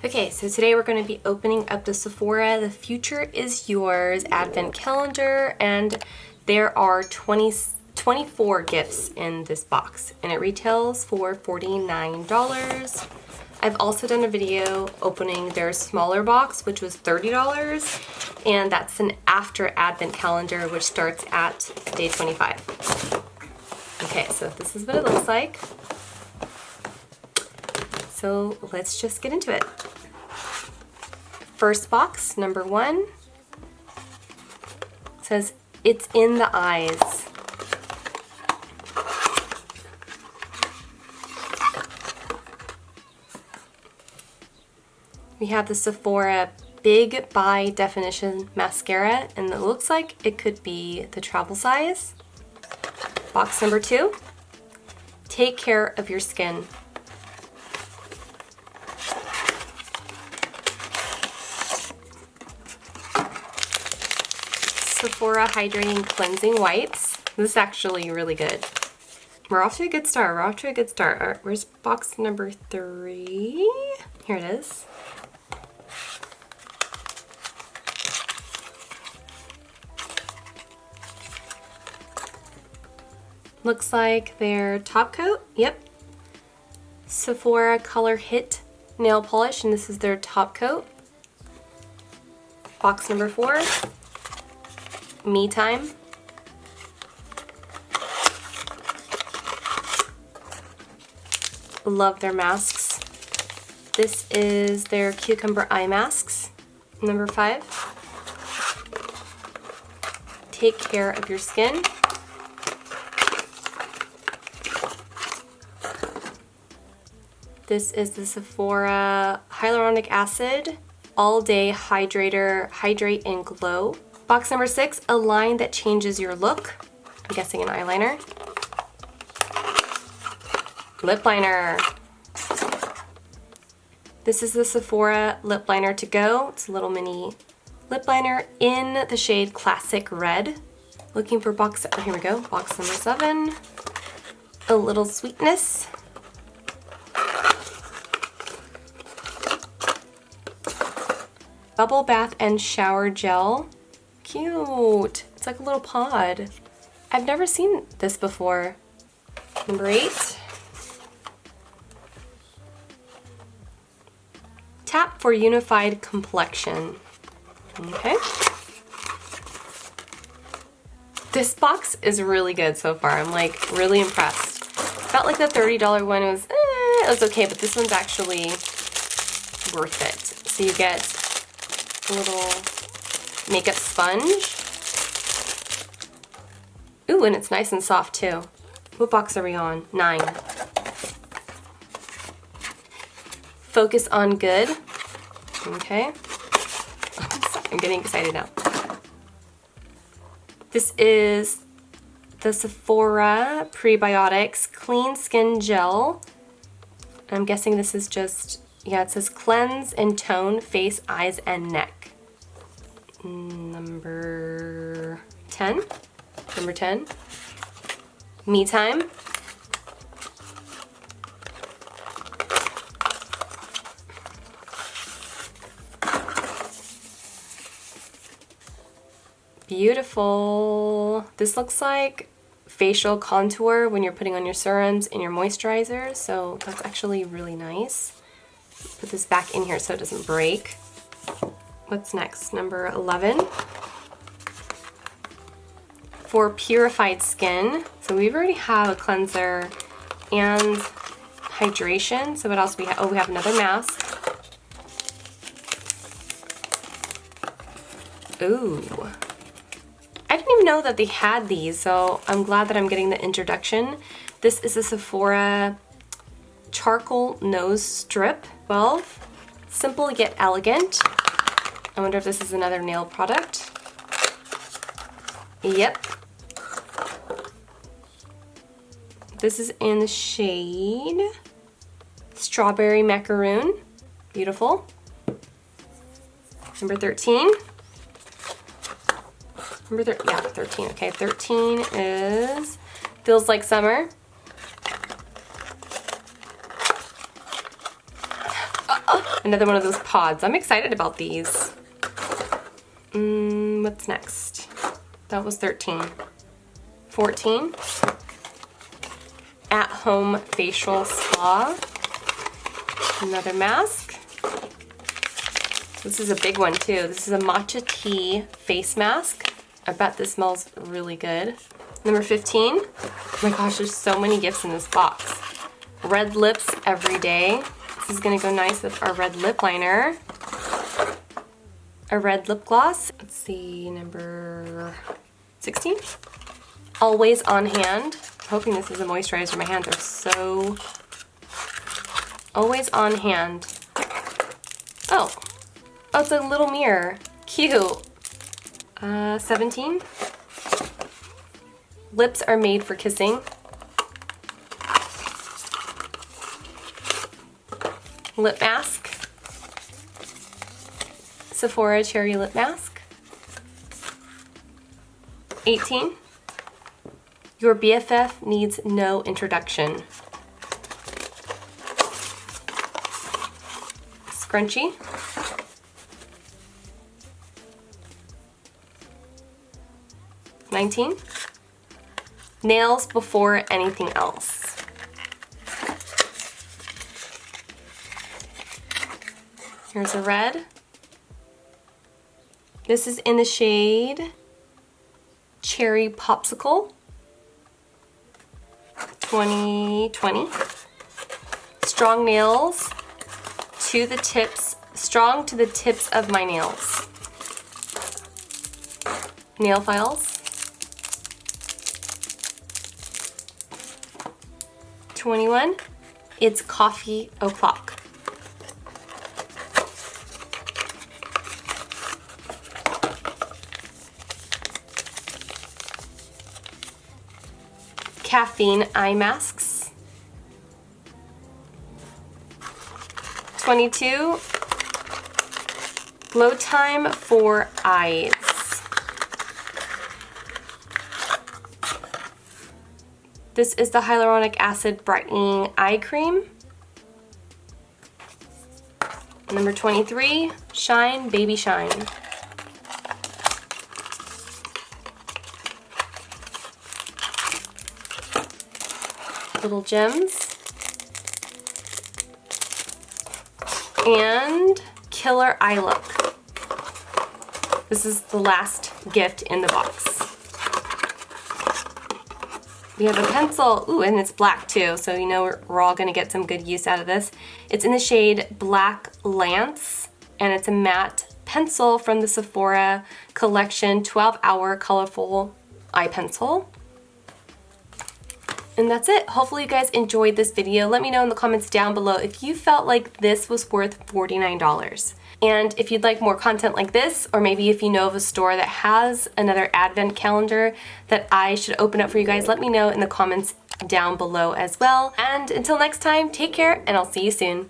Okay, so today we're going to be opening up the Sephora The Future Is Yours Advent Calendar, and there are 24 gifts in this box, and it retails for $49. I've also done a video opening their smaller box, which was $30, and that's an after Advent calendar, which starts at day 25. Okay, so this is what it looks like. So let's just get into it. First box, number 1, says, "It's in the eyes." We have the Sephora Big By Definition Mascara, and it looks like it could be the travel size. Box number 2, "Take Care of Your Skin." Sephora Hydrating Cleansing Wipes. This is actually really good. We're off to a good start. All right, where's box number 3? Here it is. Looks like their top coat. Yep. Sephora Color Hit Nail Polish, and this is their top coat. Box number 4. Me Time. Love their masks. This is their Cucumber Eye Masks. Number 5. Take Care of Your Skin. This is the Sephora Hyaluronic Acid All Day Hydrator, Hydrate and Glow. Box number 6, a line that changes your look. I'm guessing an eyeliner. Lip liner. This is the Sephora Lip Liner to Go. It's a little mini lip liner in the shade Classic Red. Looking for box, oh, here we go, box number 7. A Little Sweetness. Bubble Bath and Shower Gel. Cute. It's like a little pod. I've never seen this before. Number 8. Tap for Unified Complexion. Okay. This box is really good so far. I'm like really impressed. Felt like the $30 one was, it was okay, but this one's actually worth it. So you get a little makeup sponge. Ooh, and it's nice and soft too. What box are we on? 9. Focus on Good. Okay. I'm getting excited now. This is the Sephora Prebiotics Clean Skin Gel. I'm guessing this is just, yeah, it says cleanse and tone face, eyes, and neck. Number 10. Number 10. Me Time. Beautiful. This looks like facial contour when you're putting on your serums and your moisturizer, so that's actually really nice. Put this back in here so it doesn't break. What's next? Number 11. For purified skin. So we already have a cleanser and hydration. So what else we have? Oh, we have another mask. Ooh. I didn't even know that they had these, so I'm glad that I'm getting the introduction. This is a Sephora Charcoal Nose Strip. 12. Simple yet elegant. I wonder if this is another nail product. Yep. This is in the shade Strawberry Macaroon. Beautiful. Number 13. Yeah, 13. Okay, 13 is Feels Like Summer. Another one of those pods. I'm excited about these. What's next? That was 13. 14. At-home facial spa. Another mask. This is a big one too. This is a matcha tea face mask. I bet this smells really good. Number 15. Oh my gosh, there's so many gifts in this box. Red lips every day. This is gonna go nice with our red lip liner. A red lip gloss. Let's see, number 16. Always on hand. Hoping this is a moisturizer. My hands are so... Always on hand. Oh, it's a little mirror. Cute. 17. Lips are made for kissing. Lip mask. Sephora cherry lip mask. 18. Your BFF needs no introduction. Scrunchie. $19. Nails before anything else. Here's a red. This is in the shade Cherry Popsicle. 2020. Strong nails to the tips, strong to the tips of my nails. Nail files. 21. It's coffee o'clock. Caffeine eye masks. 22. Glow time for eyes. This is the hyaluronic acid brightening eye cream. Number 23, Shine Baby Shine. Little gems. And Killer Eye Look. This is the last gift in the box. We have a pencil, ooh, and it's black too, so you know we're all gonna get some good use out of this. It's in the shade Black Lance, and it's a matte pencil from the Sephora collection 12-hour colorful eye pencil. And that's it. Hopefully you guys enjoyed this video. Let me know in the comments down below if you felt like this was worth $49. And if you'd like more content like this, or maybe if you know of a store that has another advent calendar that I should open up for you guys, let me know in the comments down below as well. And until next time, take care, and I'll see you soon.